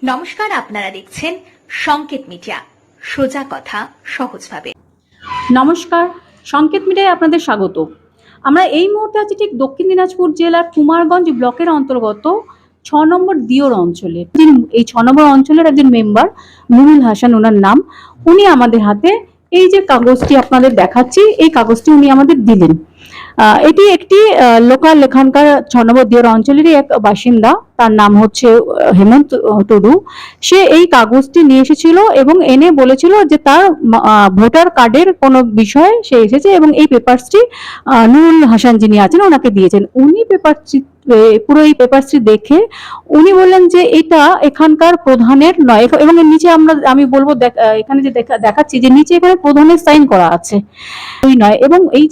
নমস্কার, আপনারা দেখছেন সংকেত মিডিয়া, সোজা কথা সহজভাবে। নমস্কার, সংকেত মিডিয়ায় আপনাদের স্বাগত। আমরা এই মুহূর্তে আছি ঠিক দক্ষিণ দিনাজপুর জেলার কুমারগঞ্জ ব্লকের অন্তর্গত ৬ নম্বর দিওর অঞ্চলে। এই ৬ নম্বর অঞ্চলের একজন মেম্বার নুরুল হাসান, ওনার নাম। উনি আমাদের হাতে এই যে কাগজটি আপনাদের দেখাচ্ছি, এই কাগজটি উনি আমাদের দিলেন। এটি একটি লোকাল এখানকার ৬ নম্বর দিওর অঞ্চলেরই এক বাসিন্দা, তার নাম হচ্ছে হেমন্ত টুডু। সে এই কাগজটি নিয়ে এসেছিল এবং এনে বলেছিল যে তার ভোটার কার্ডের কোনো বিষয়ে সে এসেছে এবং এই পেপারসটি নুরুল হাসান যিনি আছেন ওনাকে দিয়েছেন। উনি পুরো এই পেপারসটি দেখে উনি বললেন যে এটা এখানকার প্রধানের নয়, এবং এর নিচে আমি বলবো এখানে যে দেখাচ্ছি যে নিচে এখানে প্রধানের সাইন করা আছে, ওই নয়। এবং এই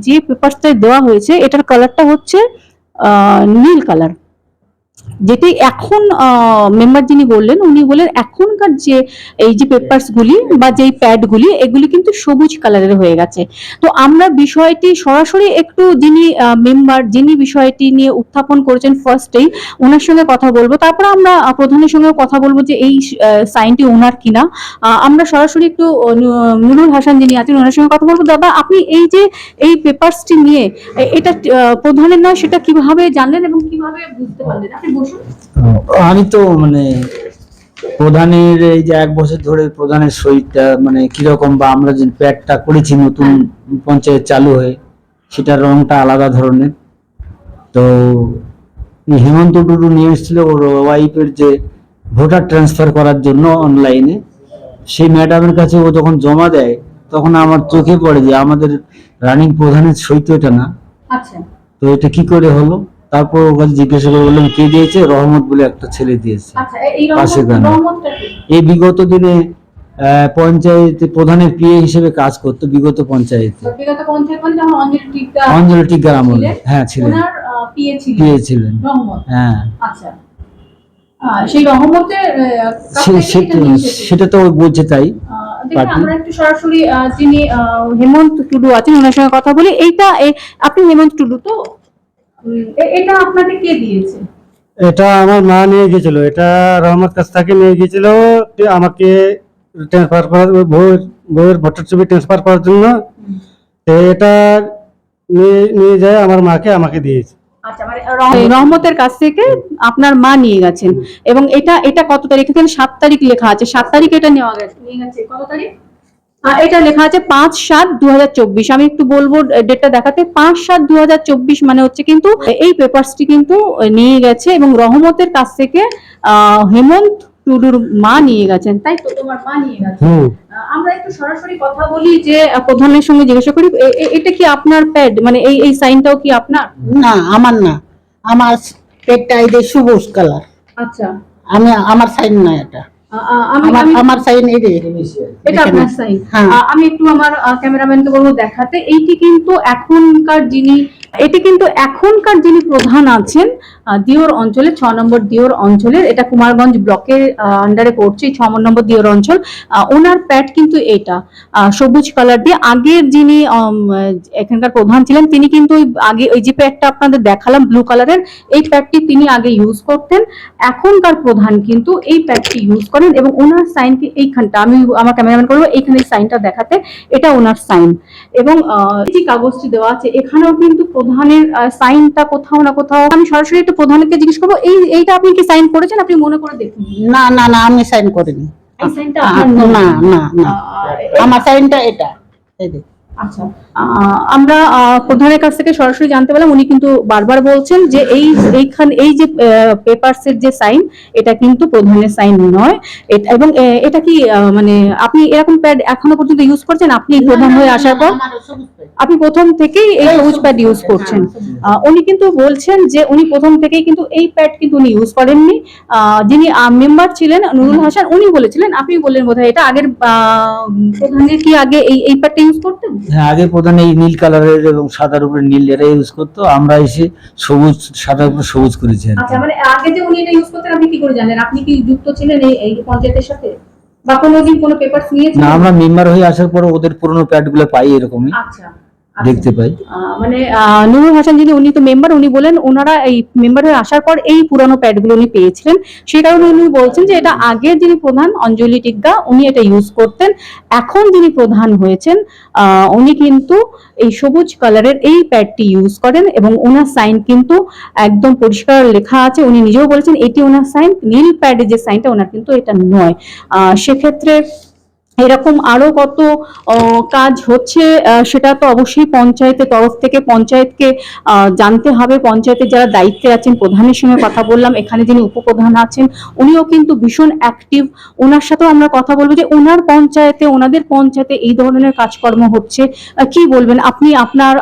যে পেপারসটা দেওয়া হয়েছে এটার কালারটা হচ্ছে নীল কালার, যেটি এখন মেম্বার যিনি বললেন উনি বললেন এখনকার যে এই যে পেপারস গুলি বা যেই প্যাড গুলি এগুলি কিন্তু সবুজ কালারের হয়ে গেছে। তো আমরা বিষয়টি সরাসরি একটু যিনি বিষয়টি নিয়ে উত্থাপন করেছেন ফার্স্টেই ওনার সঙ্গে কথা বলবো, তারপর আমরা প্রধানের সঙ্গে কথা বলবো যে এই সাইনটি ওনার কিনা। আমরা সরাসরি একটু নুরুল হাসান যিনি আছেন ওনার সঙ্গে কথা বলবো। দাদা, আপনি এই পেপারসটি নিয়ে এটা প্রধানের নয় সেটা কিভাবে জানলেন এবং কিভাবে বুঝতে পারলেন? আপনি বসুন। আমি তো প্রধানের এই যে 1 বছর ধরে প্রধানের সইটা কিরকম, বা আমরা যে প্যাডটা করেছি নতুন পঞ্চায়েত চালু হয়ে, সেটার রংটা আলাদা ধরনের। তো হেমন্ত টুডু নিয়ে এসেছিল ওর ওয়াইফের যে ভোটার ট্রান্সফার করার জন্য অনলাইনে, সেই ম্যাডামের কাছে ও যখন জমা দেয় তখন আমার চোখে পড়ে যে আমাদের রানিং প্রধানের সই তো এটা না। আচ্ছা, তো এটা কি করে হলো? তারপর ওকে জিজ্ঞাসা করে বললাম কে দিয়েছে, রহমত বলে একটা ছেলে দিয়েছে। এই বিগত দিনে পঞ্চায়েত প্রধানের পিএ হিসেবে কাজ করতো বিগত পঞ্চায়েতে, অঞ্জলি টিগ্গার আমলে। হ্যাঁ, ছিলেন, পিএ ছিলেন। হ্যাঁ, আচ্ছা। সেই রহমতের সেটা তো বলছে তাই। আমরা একটু সরাসরি যিনি হেমন্ত টুডু আছেন ওনার সঙ্গে কথা বলি। আপনি হেমন্ত টুডু তো? এটা আপনাকে কে দিয়েছে? এটা আমার মা নিয়ে গেছিল, এটা রহমত কাছ থেকে নিয়ে গেছিল আমাকে ট্রান্সফার করার, বউয়ের ভোটার ছবি ট্রান্সফার করার জন্য। এটা নিয়ে যায় আমার মাকে, আমাকে দিয়েছে। আচ্ছা, মানে রহমতের কাছ থেকে আপনার মা নিয়ে গেছেন। এবং এটা কত তারিখ? এখানে 7 তারিখ লেখা আছে, 7 তারিখ এটা নিয়ে গেছে। কত তারিখ? এটা লেখা আছে 5/7/2024। আমি একটু বলবো ডেটটা দেখাতে। 5/7/2024 মানে হচ্ছে কিন্তু এই পেপারসটি কিন্তু নিয়ে গেছে এবং রহমতের কাছ থেকে হেমন্ত টুডুর মা নিয়ে গেছেন, তাই তো? তোমার মা নিয়ে গেছেন। আমরা একটু সরাসরি কথা বলি যে প্রধানের সঙ্গে জিজ্ঞাসা করি এটা কি আপনার প্যাড, মানে এই সাইনটাও কি আপনার? না, আমার না, আমার পেটটা এই যে সবুজ কালার। আচ্ছা, আমার সাইন না এটা। আমার সাইন এই যে এটা আপনার সাইন। আমি একটু আমার ক্যামেরাম্যানকে বলবো দেখাতে। এটি কিন্তু এখনকার যিনি প্রধান আছেন দিওর অঞ্চলে, 6 নম্বর দিওর অঞ্চলের, এটা কুমারগঞ্জ ব্লকের আন্ডারে পড়ছে 6 নম্বর দিওর অঞ্চল। ওনার প্যাড কিন্তু এটা সবুজ কালার দিয়ে। আগের যিনি এখানকার প্রধান ছিলেন তিনি কিন্তু আগে ওই যে প্যাডটা আপনাদের দেখালাম ব্লু কালারের, এই প্যাডটি তিনি আগে ইউজ করতেন। এখনকার প্রধান কিন্তু এই প্যাডটি ইউজ করেন এবং ওনার সাইন কি এইখানটা, আমি আমার ক্যামেরাম্যান করবো এইখানে সাইনটা দেখাতে। এটা ওনার সাইন এবং যে কাগজটি দেওয়া আছে এখানেও কিন্তু প্রধানের সাইনটা কোথাও না কোথাও। আমি সরাসরি একটু প্রধানকে জিজ্ঞেস করবো এইটা আপনি কি সাইন করেছেন? আপনি মনে করে দেখুন। না না না, আমি সাইন করিনি। এই সাইনটা না না না, আমার সাইনটা এটা। এই যে আচ্ছা, আমরা প্রধানের কাছ থেকে সরাসরি জানতে পারলাম উনি কিন্তু বারবার বলছেন যে এই যে পেপারসের যে সাইন এটা কিন্তু প্রধানের সাইন নয়। এবং এটা কি মানে আপনি এরকম প্যাড এখনো পর্যন্ত ইউজ করছেন? আপনি প্রধান হয়ে আসার পর আপনি প্রথম থেকেই এই সবুজ প্যাড ইউজ করছেন? উনি কিন্তু বলছেন যে উনি প্রথম থেকেই কিন্তু এই প্যাড কিন্তু উনি ইউজ করেননি। যিনি মেম্বার ছিলেন নুরুল হাসান উনি বলেছিলেন, আপনি বললেন বোধহয় এটা আগের প্রধানের কি আগে এই প্যাডটা ইউজ করতেন? হ্যাঁ, আগে প্রধান এই নীল কালারের এবং সাদার উপরে নীল এটা ইউজ করতো, আমরা এসে সবুজ, সাদার উপরে সবুজ করেছি। আচ্ছা, মানে আগে যে উনি এটা ইউজ করতেন আপনি কি করে জানেন? আপনি কি যুক্ত ছিলেন এই পঞ্চায়েতের সাথে বা কোনোদিন কোনো পেপারস নিয়েছেন? না, আমরা মেম্বার হয়ে আসার পর ওদের পুরনো প্যাডগুলো পাই এরকমই। আচ্ছা দেখতে পাই। মানে নুরুল হাসান যিনি, উনি তো মেম্বার, উনি বলেন ওনারা এই মেম্বার হয়ে আসার পর এই পুরানো প্যাডগুলো উনি পেয়েছিলেন, সেই কারণে উনি বলছেন যে এটা আগের যিনি প্রধান অঞ্জলি টিগ্গা উনি এটা ইউজ করতেন, এখন যিনি প্রধান হয়েছেন উনি কিন্তু এই সবুজ কালারের এই প্যাডটি ইউজ করেন এবং ওনার সাইন কিন্তু একদম পরিষ্কার লেখা আছে। উনি নিজেও বলেছেন এটি ওনার সাইন, নীল প্যাডে যে সাইনটা ওনার কিন্তু এটা নয়। সেক্ষেত্রে এরকম আরো কত কাজ হচ্ছে সেটা তো অবশ্যই পঞ্চায়েতের তরফ থেকে পঞ্চায়েতকে জানতে হবে। পঞ্চায়েতের যারা দায়িত্বে আছেন, প্রধানের সঙ্গে কথা বললাম, এখানে যিনি উপপ্রধান আছেন উনিও কিন্তু ভীষণ অ্যাক্টিভ, ওনার সাথেও আমরা কথা বলবো যে ওনার পঞ্চায়েতে, ওনাদের পঞ্চায়েতে এই ধরনের কাজকর্ম হচ্ছে। কি বলবেন আপনি, আপনার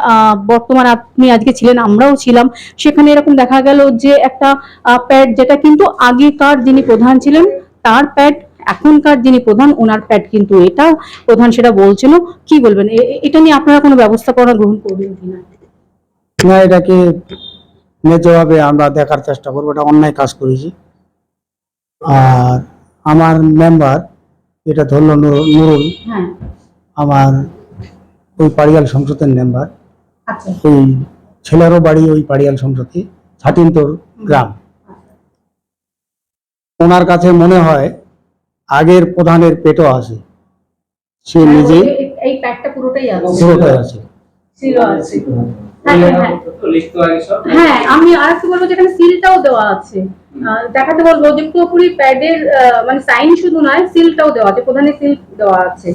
বর্তমান আপনি আজকে ছিলেন, আমরাও ছিলাম, সেখানে এরকম দেখা গেল যে একটা প্যাড যেটা কিন্তু আগেকার যিনি প্রধান ছিলেন তার প্যাড, এখনকার যিনি প্রধান ওনার প্যাড কিন্তু এটা প্রধান, সেটা বলছিল। কি বলবেন এটা নিয়ে আপনারা কোনো ব্যবস্থাপনা গ্রহণ করবেন কিনা? না, এটাকে ন্যায্যভাবে আমরা দেখার চেষ্টা করবো, এটা অন্যায় কাজ করেছি। আর আমার মেম্বার এটা ধরলো নুরুল, হ্যাঁ, আমার ওই পাড়িয়াল সংসদের মেম্বার, আচ্ছা, ওই ছেলেরও বাড়ি ওই পাড়িয়াল সংসদে, ছাতিনতর গ্রাম। ওনার কাছে মনে হয় আগের প্রধানের পেটও আছে, সে নিজে এই প্যাডটা পুরোটাই আছে, পুরোটাই আছে। সিলও আছে। হ্যাঁ, হ্যাঁ, আমি আরেকটু বলবো যেখানে সিলটাও দেওয়া আছে, দেখাতে বলবো যে পুরোপুরি প্যাডের মানে সাইন শুধু নয়, সিলটাও দেওয়া আছে, প্রধানের সিল দেওয়া আছে।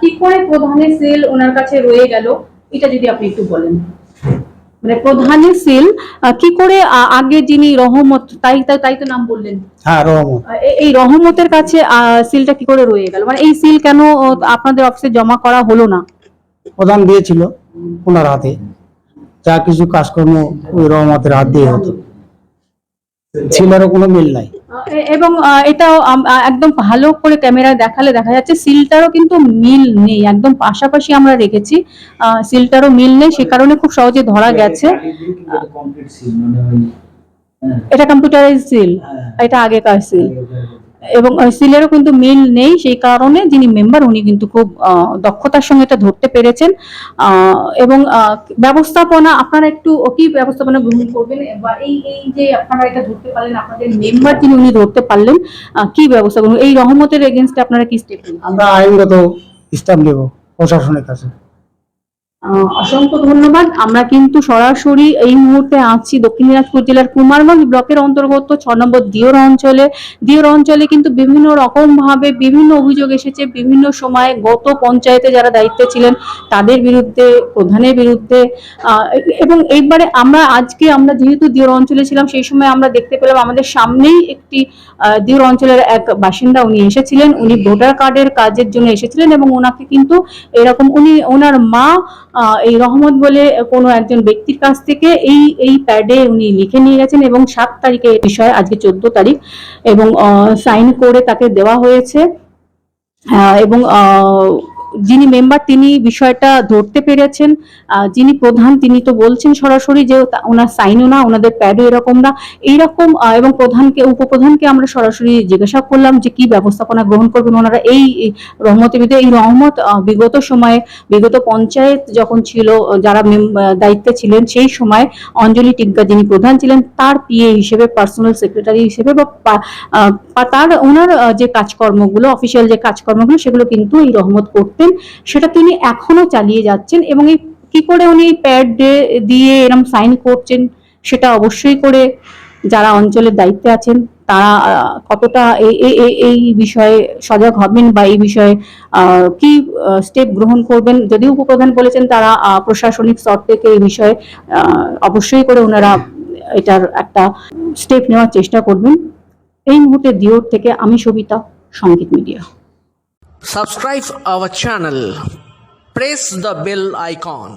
কি করে প্রধানের সিল ওনার কাছে রয়ে গেল এটা যদি আপনি একটু বলেন। মানে প্রধানের সিল কি করে আগে যিনি রহমত, তাই তো নাম বললেন, হ্যাঁ, রহমত। এই রহমতের কাছে সিলটা কি করে রয়ে গেল? মানে এই সিল কেন আপনাদের অফিসে জমা করা হলো না? প্রধান দিয়েছিল ওনার হাতে, যা কিছু কাজকর্ম ওই রহমতের হাত দিয়ে হতো, ছেলেরও কোনো মিল নাই। এবং এটাও একদম ভালো করে ক্যামেরায় দেখালে দেখা যাচ্ছে সিলটারও কিন্তু মিল নেই, একদম পাশাপাশি আমরা রেখেছি, সিলটারও মিল নেই, সে কারণে খুব সহজে ধরা গেছে। এটা কম্পিউটারাইজ সিল, এটা আগেকার সিল, এবং সিলেরও কিন্তু মিল নেই, সেই কারণে যিনি মেম্বার উনি কিন্তু খুব দক্ষতার সঙ্গে এটা ধরতে পেরেছেন। এবং ব্যবস্থাপনা আপনারা একটু কি ব্যবস্থাপনা গ্রহণ করবেন, বা এই এই যে আপনারা এটা ধরতে পারলেন, আপনাদের মেম্বার যিনি উনি ধরতে পারলেন, কি ব্যবস্থা করবেন? এই রহমতের এগেইনস্টে আপনারা কি স্টেপ নেবেন? আমরা আইনগত স্টেপ নেব প্রশাসনের কাছে। অসংখ্য ধন্যবাদ। আমরা কিন্তু সরাসরি এই মুহূর্তে আছি দক্ষিণ দিনাজপুর জেলার কুমারগঞ্জ ব্লকের অন্তর্গত 6 নম্বর দিওর অঞ্চলে। দিওর অঞ্চলে কিন্তু বিভিন্ন রকম ভাবে বিভিন্ন অভিযোগ এসেছে বিভিন্ন সময়ে, গত পঞ্চায়েতে যারা দায়িত্বে ছিলেন তাদের বিরুদ্ধে, প্রধানের বিরুদ্ধে, এবং এইবারে আমরা যেহেতু দিওর অঞ্চলে ছিলাম সেই সময় আমরা দেখতে পেলাম আমাদের সামনেই একটি দিওর অঞ্চলের এক বাসিন্দা উনি এসেছিলেন, উনি ভোটার কার্ডের কাজের জন্য এসেছিলেন এবং ওনাকে কিন্তু এরকম ওনার মা এই রহমত বলে কোনো একজন ব্যক্তির কাছ থেকে এই প্যাডে উনি লিখে নিয়ে গেছেন এবং 7 তারিখে বিষয়, আজকে 14 তারিখ, এবং সাইন করে তাকে দেওয়া হয়েছে। এবং যিনি মেম্বার তিনি বিষয়টা ধরতে পেরেছেন, যিনি প্রধান তিনি তো বলছেন সরাসরি যে ওনার সাইনও না, ওনাদের প্যাডও এরকম না, এইরকম। এবং প্রধানকে, উপপ্রধানকে আমরা সরাসরি জিজ্ঞাসা করলাম যে কি ব্যবস্থাপনা গ্রহণ করবেন ওনারা এই রহমতের বিরুদ্ধে। এই রহমত বিগত সময়ে, বিগত পঞ্চায়েত যখন ছিল, যারা দায়িত্বে ছিলেন সেই সময় অঞ্জলি টিগ্গা যিনি প্রধান ছিলেন তার পিএ হিসেবে, পার্সোনাল সেক্রেটারি হিসেবে, বা তার ওনার যে কাজকর্মগুলো, অফিসিয়াল যে কাজকর্মগুলো সেগুলো কিন্তু এই রহমত করতেন, সেটা তিনি এখনো চালিয়ে যাচ্ছেন। এবং এই কি করে উনি প্যাড দিয়ে এরকম সাইন করছেন সেটা অবশ্যই করে যারা অঞ্চলের দায়িত্বে আছেন তারা কতটা এই বিষয়ে সজাগ হবেন বা এই বিষয়ে কি স্টেপ গ্রহণ করবেন। যদিও উপপ্রধান বলেছেন তারা প্রশাসনিক স্তর থেকে এই বিষয়ে অবশ্যই করে ওনারা এটার একটা স্টেপ নেওয়ার চেষ্টা করবেন। এই মুহূর্তে দিওর থেকে আমি সবিতা, সংকেত media. Subscribe our channel. Press the bell icon.